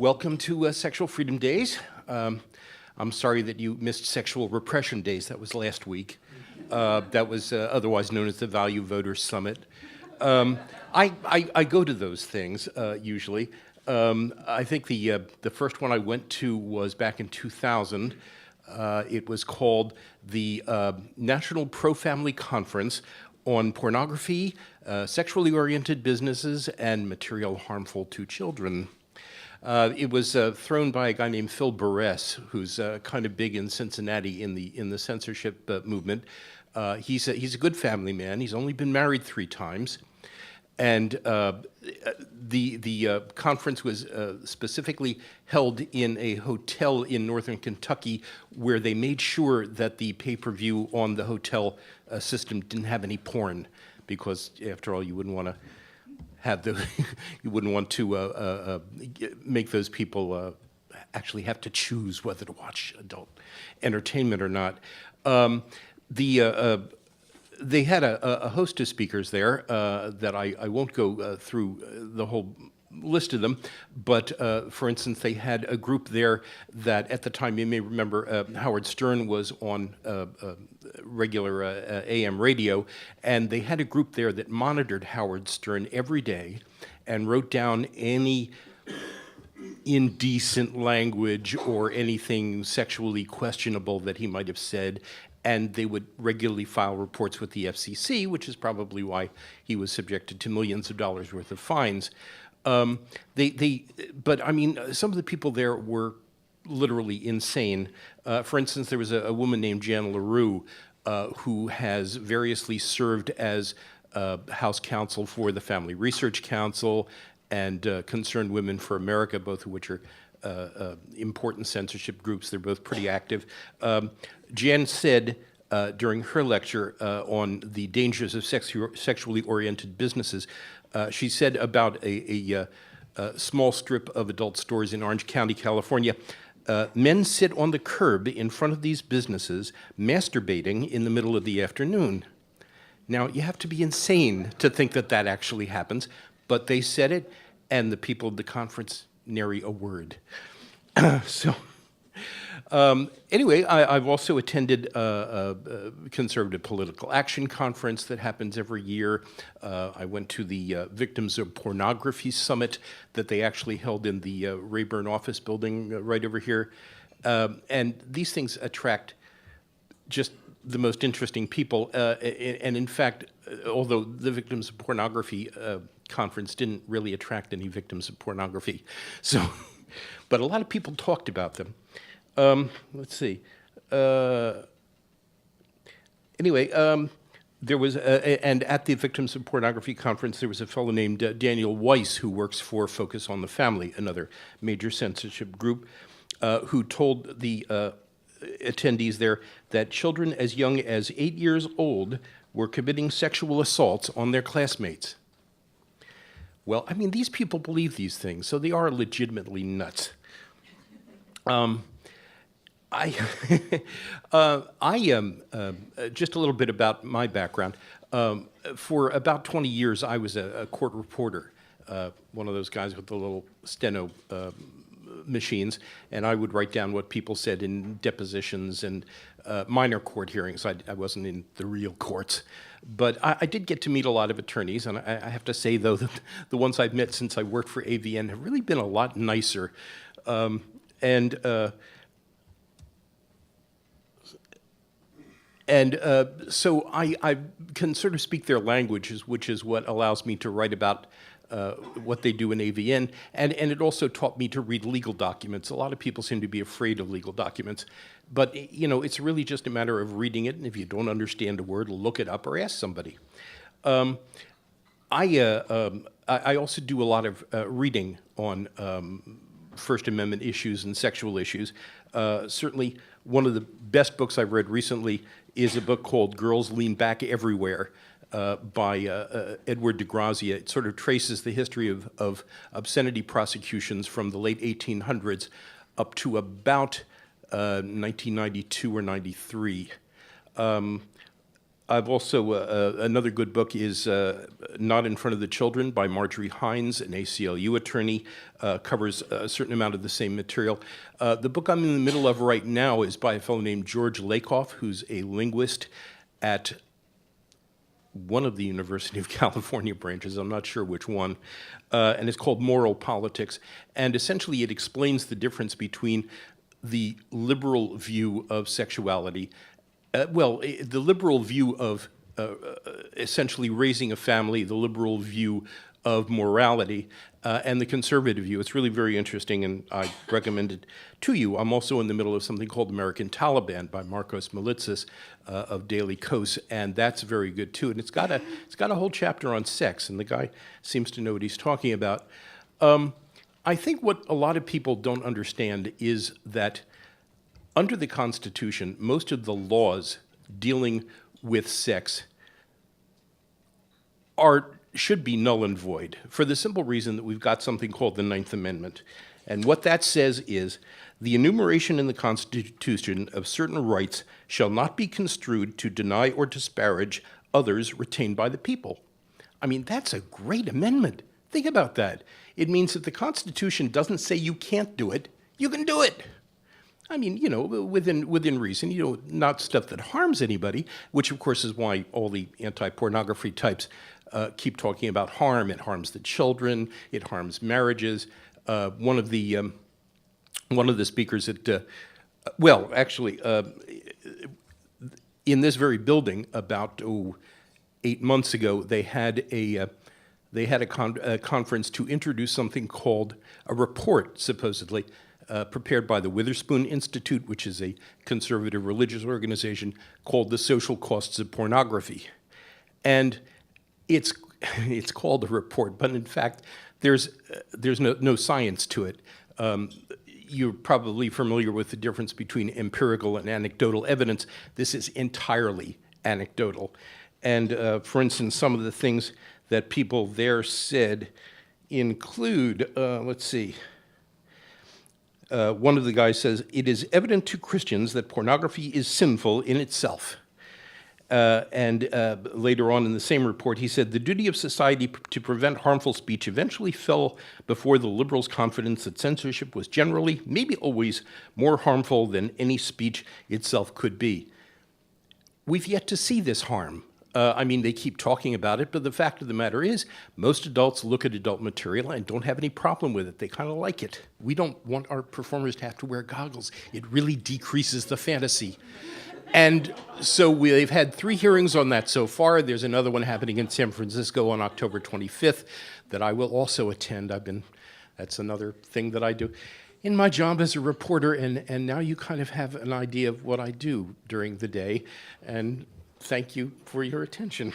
Welcome to Sexual Freedom Days. I'm sorry that you missed Sexual Repression Days. That was last week. That was otherwise known as the Value Voters Summit. I go to those things usually. I think the first one I went to was back in 2000. It was called the National Pro-Family Conference on Pornography, Sexually Oriented Businesses, and Material Harmful to Children. It was thrown by a guy named Phil Buress, who's kind of big in Cincinnati in the censorship movement. He's a good family man. He's only been married 3 times, and the conference was specifically held in a hotel in northern Kentucky, where they made sure that the pay-per-view on the hotel system didn't have any porn, because after all, you wouldn't want to have the you wouldn't want to make those people actually have to choose whether to watch adult entertainment or not. They had a host of speakers there that I won't go through the whole list of them, but for instance, they had a group there that at the time, you may remember, Howard Stern was on regular AM radio, and they had a group there that monitored Howard Stern every day and wrote down any indecent language or anything sexually questionable that he might have said, and they would regularly file reports with the FCC, which is probably why he was subjected to millions of dollars worth of fines. But I mean, some of the people there were literally insane. For instance, there was a woman named Jan LaRue who has variously served as House counsel for the Family Research Council and Concerned Women for America, both of which are important censorship groups. They're both pretty active. Jan said during her lecture on the dangers of sexually oriented businesses, she said about a small strip of adult stores in Orange County, California, men sit on the curb in front of these businesses masturbating in the middle of the afternoon. Now, you have to be insane to think that that actually happens, but they said it, and the people at the conference nary a word. Anyway, I've also attended a conservative political action conference that happens every year. I went to the Victims of Pornography Summit that they actually held in the Rayburn office building right over here. And these things attract just the most interesting people. And in fact, although the Victims of Pornography conference didn't really attract any victims of pornography, but a lot of people talked about them. Let's see. Anyway, there was, and at the Victims of Pornography conference, there was a fellow named Daniel Weiss, who works for Focus on the Family, another major censorship group, who told the attendees there that children as young as 8 years old were committing sexual assaults on their classmates. Well, I mean, these people believe these things, so they are legitimately nuts. Just a little bit about my background. For about 20 years, I was a court reporter, one of those guys with the little steno machines, and I would write down what people said in depositions and minor court hearings. I wasn't in the real courts. But I did get to meet a lot of attorneys, and I have to say, though, that the ones I've met since I worked for AVN have really been a lot nicer. So I can sort of speak their language, which is what allows me to write about what they do in AVN, and it also taught me to read legal documents. A lot of people seem to be afraid of legal documents, but you know, it's really just a matter of reading it, and if you don't understand a word, look it up or ask somebody. I also do a lot of reading on First Amendment issues and sexual issues. Certainly, one of the best books I've read recently is a book called Girls Lean Back Everywhere by Edward de Grazia. It sort of traces the history of obscenity prosecutions from the late 1800s up to about 1992 or 93. I've also, another good book is Not in Front of the Children by Marjorie Hines, an ACLU attorney, covers a certain amount of the same material. The book I'm in the middle of right now is by a fellow named George Lakoff, who's a linguist at one of the University of California branches, I'm not sure which one, and it's called Moral Politics. And essentially it explains the difference between the liberal view of sexuality, the liberal view of essentially raising a family, the liberal view of morality, and the conservative view. It's really very interesting, and I recommend it to you. I'm also in the middle of something called American Taliban by Marcos Melitsas of Daily Kos, and that's very good too. And it's got a whole chapter on sex, and the guy seems to know what he's talking about. I think what a lot of people don't understand is that under the Constitution, most of the laws dealing with sex should be null and void, for the simple reason that we've got something called the Ninth Amendment. And what that says is, the enumeration in the Constitution of certain rights shall not be construed to deny or disparage others retained by the people. I mean, that's a great amendment. Think about that. It means that the Constitution doesn't say you can't do it, you can do it. I mean, you know, within reason, you know, not stuff that harms anybody, which of course is why all the anti-pornography types keep talking about harm. It harms the children, it harms marriages. One of the speakers at, in this very building about 8 months ago, they had a conference to introduce something called a report, supposedly, prepared by the Witherspoon Institute, which is a conservative religious organization, called The Social Costs of Pornography. And it's called a report, but in fact, there's no science to it. You're probably familiar with the difference between empirical and anecdotal evidence. This is entirely anecdotal. And for instance, some of the things that people there said include, let's see, one of the guys says, "It is evident to Christians that pornography is sinful in itself." And later on in the same report, he said, "The duty of society to prevent harmful speech eventually fell before the liberals' confidence that censorship was generally, maybe always, more harmful than any speech itself could be." We've yet to see this harm. I mean, they keep talking about it, but the fact of the matter is, most adults look at adult material and don't have any problem with it. They kind of like it. We don't want our performers to have to wear goggles. It really decreases the fantasy. And so they've had 3 hearings on that so far. There's another one happening in San Francisco on October 25th that I will also attend. That's another thing that I do in my job as a reporter, and now you kind of have an idea of what I do during the day. And thank you for your attention.